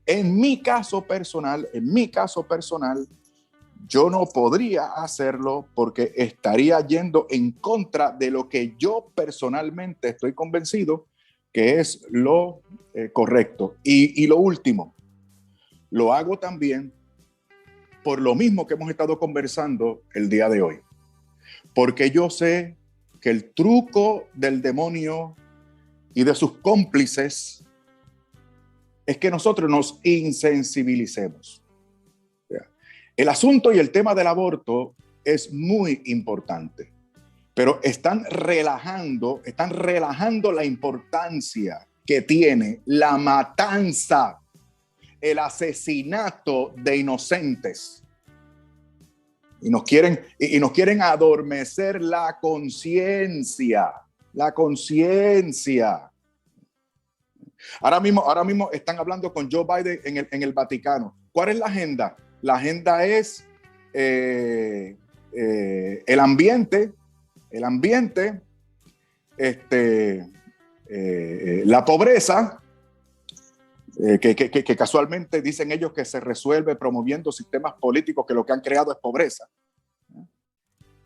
En mi caso personal, yo no podría hacerlo porque estaría yendo en contra de lo que yo personalmente estoy convencido que es lo correcto. Y lo último, lo hago también por lo mismo que hemos estado conversando el día de hoy. Porque yo sé que el truco del demonio y de sus cómplices es que nosotros nos insensibilicemos. El asunto y el tema del aborto es muy importante, pero están relajando la importancia que tiene la matanza, el asesinato de inocentes. Y nos quieren adormecer la conciencia. Ahora mismo están hablando con Joe Biden en el Vaticano. ¿Cuál es la agenda? La agenda es el ambiente, la pobreza, que casualmente dicen ellos que se resuelve promoviendo sistemas políticos que lo que han creado es pobreza.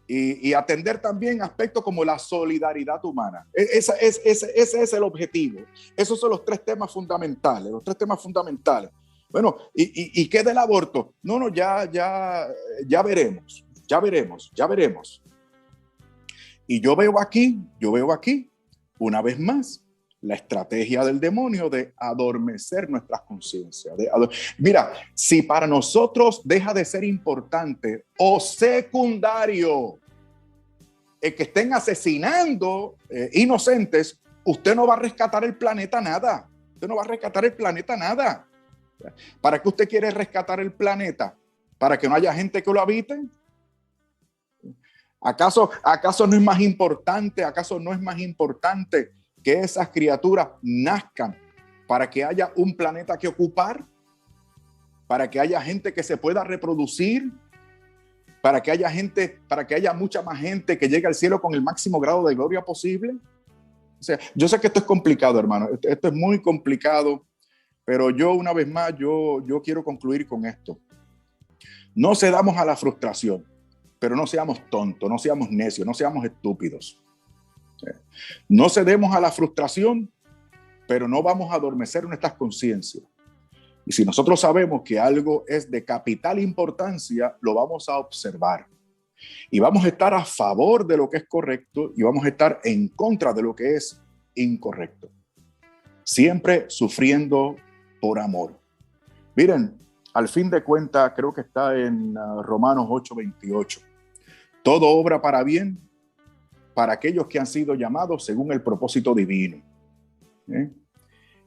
Y atender también aspectos como la solidaridad humana. Ese es el objetivo. Esos son los tres temas fundamentales. Bueno, ¿y qué del aborto? No, ya veremos. Y yo veo aquí, una vez más, la estrategia del demonio de adormecer nuestras conciencias. Mira, si para nosotros deja de ser importante o secundario el que estén asesinando inocentes, usted no va a rescatar el planeta nada. ¿Para qué usted quiere rescatar el planeta? ¿Para que no haya gente que lo habite? ¿Acaso no es más importante? Que esas criaturas nazcan para que haya un planeta que ocupar, para que haya gente que se pueda reproducir, para que haya mucha más gente que llegue al cielo con el máximo grado de gloria posible. O sea, yo sé que esto es complicado, hermano, esto es muy complicado, pero yo una vez más, yo quiero concluir con esto. No cedamos a la frustración, pero no seamos tontos, no seamos necios, no seamos estúpidos. No cedemos a la frustración, pero no vamos a adormecer nuestras conciencias. Y si nosotros sabemos que algo es de capital importancia, lo vamos a observar. Y vamos a estar a favor de lo que es correcto y vamos a estar en contra de lo que es incorrecto. Siempre sufriendo por amor. Miren, al fin de cuentas, creo que está en Romanos 8:28. Todo obra para bien para aquellos que han sido llamados según el propósito divino.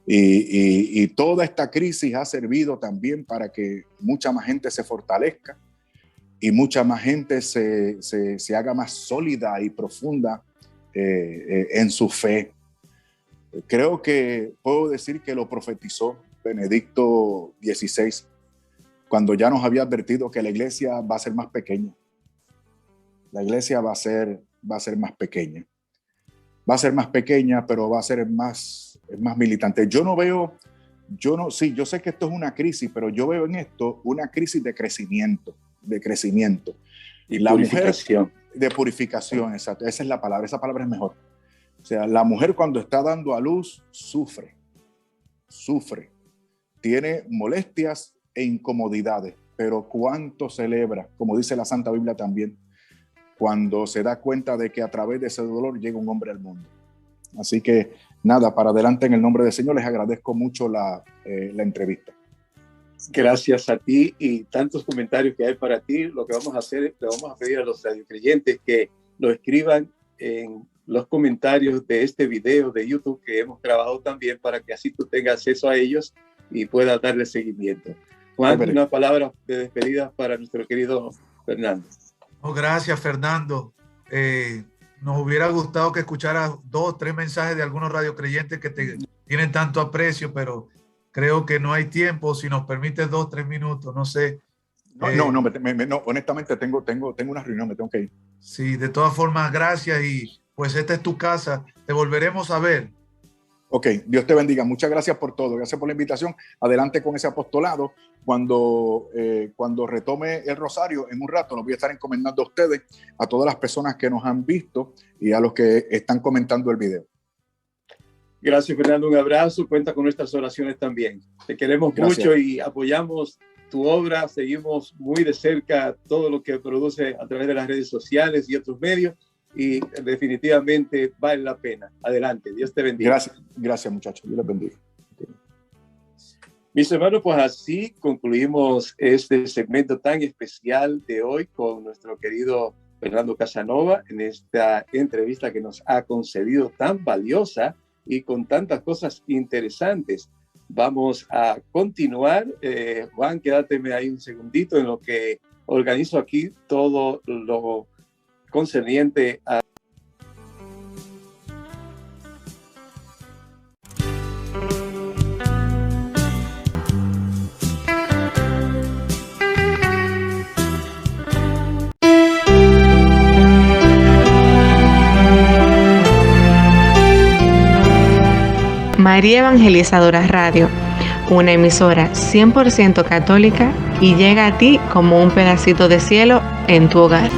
Y toda esta crisis ha servido también para que mucha más gente se fortalezca y mucha más gente se haga más sólida y profunda en su fe. Creo que puedo decir que lo profetizó Benedicto XVI cuando ya nos había advertido que la iglesia va a ser más pequeña. La iglesia va a ser más pequeña. Va a ser más pequeña, pero va a ser más militante. Yo sé que esto es una crisis, pero yo veo en esto una crisis de crecimiento. Y la purificación. Mujer, de purificación, exacto. Esa es la palabra, esa palabra es mejor. O sea, la mujer cuando está dando a luz sufre, tiene molestias e incomodidades, pero cuánto celebra, como dice la Santa Biblia también, cuando se da cuenta de que a través de ese dolor llega un hombre al mundo. Así que nada, para adelante en el nombre del Señor, les agradezco mucho la entrevista. Gracias a ti y tantos comentarios que hay para ti. Lo que vamos a hacer es, le vamos a pedir a los radiocreyentes que lo escriban en los comentarios de este video de YouTube que hemos grabado también, para que así tú tengas acceso a ellos y puedas darle seguimiento. Juan, una palabra de despedida para nuestro querido Fernando. Oh, gracias, Fernando. Nos hubiera gustado que escucharas 2 o 3 mensajes de algunos radiocreyentes que te tienen tanto aprecio, pero creo que no hay tiempo. Si nos permites 2 o 3 minutos, no sé. No, honestamente tengo una reunión, me tengo que ir. Sí, de todas formas, gracias, y pues esta es tu casa. Te volveremos a ver. Ok, Dios te bendiga. Muchas gracias por todo. Gracias por la invitación. Adelante con ese apostolado. Cuando retome el rosario, en un rato, los voy a estar encomendando a ustedes, a todas las personas que nos han visto y a los que están comentando el video. Gracias, Fernando. Un abrazo. Cuenta con nuestras oraciones también. Te queremos mucho y apoyamos tu obra. Seguimos muy de cerca todo lo que produce a través de las redes sociales y otros medios. Y definitivamente vale la pena. Adelante. Dios te bendiga. Gracias muchachos. Dios les bendiga. Mis hermanos, pues así concluimos este segmento tan especial de hoy con nuestro querido Fernando Casanova en esta entrevista que nos ha concedido tan valiosa y con tantas cosas interesantes. Vamos a continuar. Juan, quédateme ahí un segundito en lo que organizo aquí todo lo concerniente a María Evangelizadora Radio, una emisora 100% católica y llega a ti como un pedacito de cielo en tu hogar.